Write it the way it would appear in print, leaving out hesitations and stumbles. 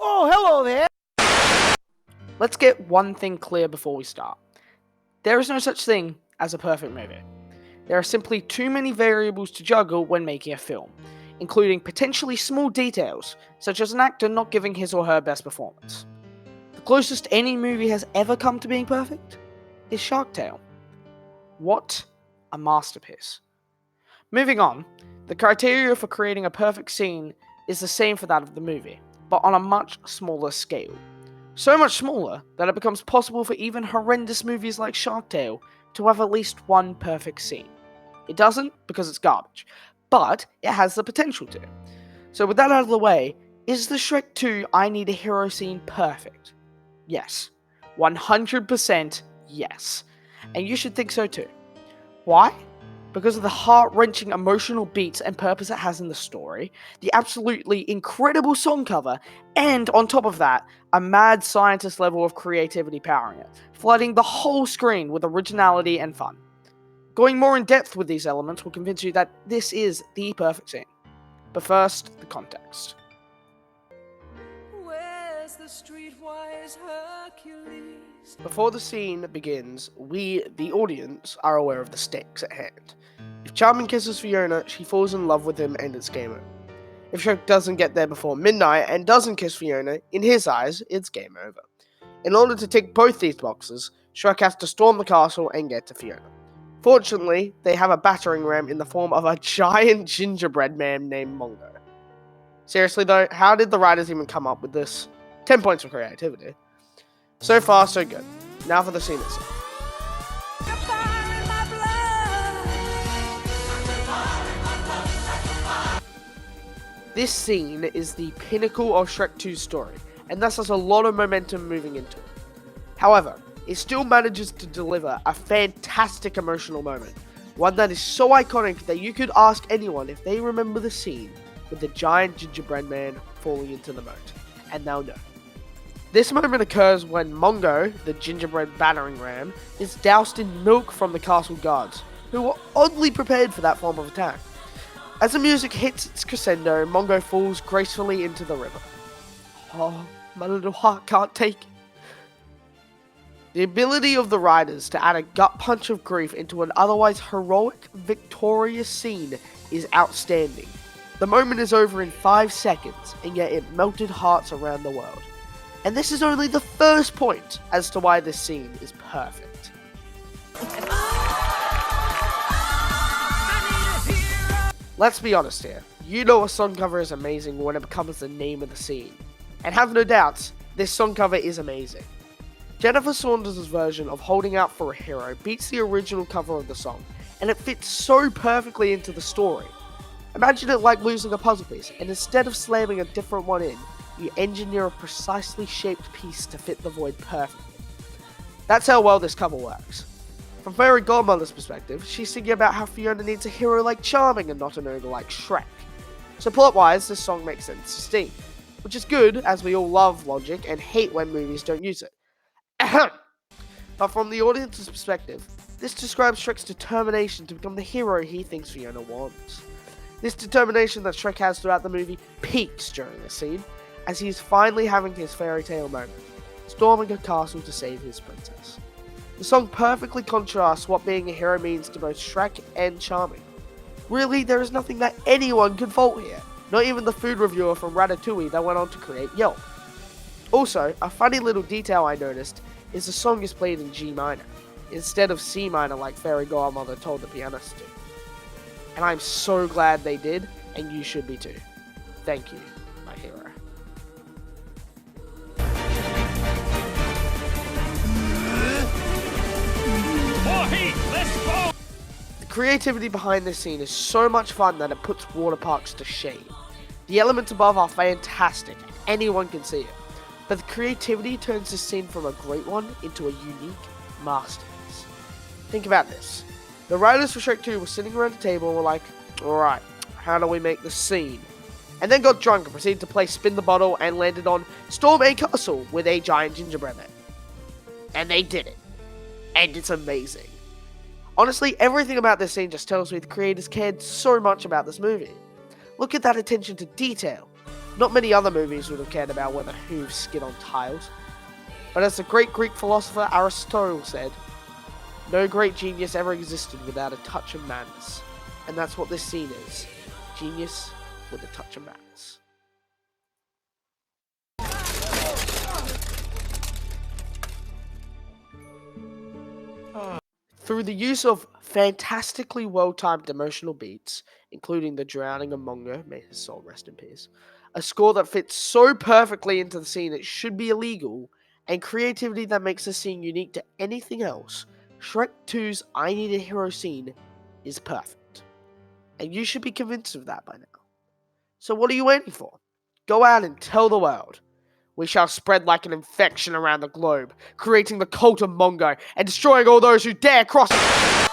Oh, hello there! Let's get one thing clear before we start. There is no such thing as a perfect movie. There are simply too many variables to juggle when making a film, including potentially small details, such as an actor not giving his or her best performance. The closest any movie has ever come to being perfect is Shark Tale. What a masterpiece. Moving on, the criteria for creating a perfect scene is the same for that of the movie, but on a much smaller scale. So much smaller that it becomes possible for even horrendous movies like Shark Tale to have at least one perfect scene. It doesn't because it's garbage, but it has the potential to. So with that out of the way, is the Shrek 2 I Need a Hero scene perfect? Yes. 100% yes. And you should think so too. Why? Because of the heart-wrenching emotional beats and purpose it has in the story, the absolutely incredible song cover, and on top of that, a mad scientist level of creativity powering it, flooding the whole screen with originality and fun. Going more in depth with these elements will convince you that this is the perfect scene. But first, the context. Where's the streetwise Hercules? Before the scene begins, we, the audience, are aware of the stakes at hand. If Charming kisses Fiona, she falls in love with him and it's game over. If Shrek doesn't get there before midnight and doesn't kiss Fiona, in his eyes, it's game over. In order to tick both these boxes, Shrek has to storm the castle and get to Fiona. Fortunately, they have a battering ram in the form of a giant gingerbread man named Mongo. Seriously though, how did the writers even come up with this? 10 points for creativity. So far, so good. Now for the scene itself. This scene is the pinnacle of Shrek 2's story, and thus has a lot of momentum moving into it. However, it still manages to deliver a fantastic emotional moment, one that is so iconic that you could ask anyone if they remember the scene with the giant gingerbread man falling into the moat, and they'll know. This moment occurs when Mongo, the gingerbread battering ram, is doused in milk from the castle guards, who were oddly prepared for that form of attack. As the music hits its crescendo, Mongo falls gracefully into the river. Oh, my little heart can't take it. The ability of the writers to add a gut punch of grief into an otherwise heroic, victorious scene is outstanding. The moment is over in 5 seconds, and yet it melted hearts around the world. And this is only the first point as to why this scene is perfect. Let's be honest here, you know a song cover is amazing when it becomes the name of the scene. And have no doubts, this song cover is amazing. Jennifer Saunders' version of Holding Out for a Hero beats the original cover of the song, and it fits so perfectly into the story. Imagine it like losing a puzzle piece, and instead of slamming a different one in, you engineer a precisely shaped piece to fit the void perfectly. That's how well this cover works. From Fairy Godmother's perspective, she's thinking about how Fiona needs a hero like Charming and not an ogre like Shrek. So plot-wise, this song makes sense to Steve, which is good as we all love logic and hate when movies don't use it. But from the audience's perspective, this describes Shrek's determination to become the hero he thinks Fiona wants. This determination that Shrek has throughout the movie peaks during this scene, as he is finally having his fairy tale moment, storming a castle to save his princess. The song perfectly contrasts what being a hero means to both Shrek and Charming. Really, there is nothing that anyone could fault here, not even the food reviewer from Ratatouille that went on to create Yelp. Also, a funny little detail I noticed is the song is played in G minor, instead of C minor like Fairy Godmother told the pianist to. And I'm so glad they did, and you should be too. Thank you, my hero. The creativity behind this scene is so much fun that it puts water parks to shame. The elements above are fantastic, anyone can see it. But the creativity turns this scene from a great one into a unique masterpiece. Think about this. The writers for Shrek 2 were sitting around a table and were like, alright, how do we make this scene? And then got drunk and proceeded to play Spin the Bottle and landed on Storm a Castle with a giant gingerbread man. And they did it. And it's amazing. Honestly, everything about this scene just tells me the creators cared so much about this movie. Look at that attention to detail. Not many other movies would have cared about whether hooves skid on tiles. But as the great Greek philosopher Aristotle said, no great genius ever existed without a touch of madness. And that's what this scene is. Genius with a touch of madness. Through the use of fantastically well-timed emotional beats, including the drowning of Mongo, may his soul rest in peace, a score that fits so perfectly into the scene it should be illegal, and creativity that makes the scene unique to anything else, Shrek 2's I Need a Hero scene is perfect. And you should be convinced of that by now. So what are you waiting for? Go out and tell the world. We shall spread like an infection around the globe, creating the cult of Mongo and destroying all those who dare cross it.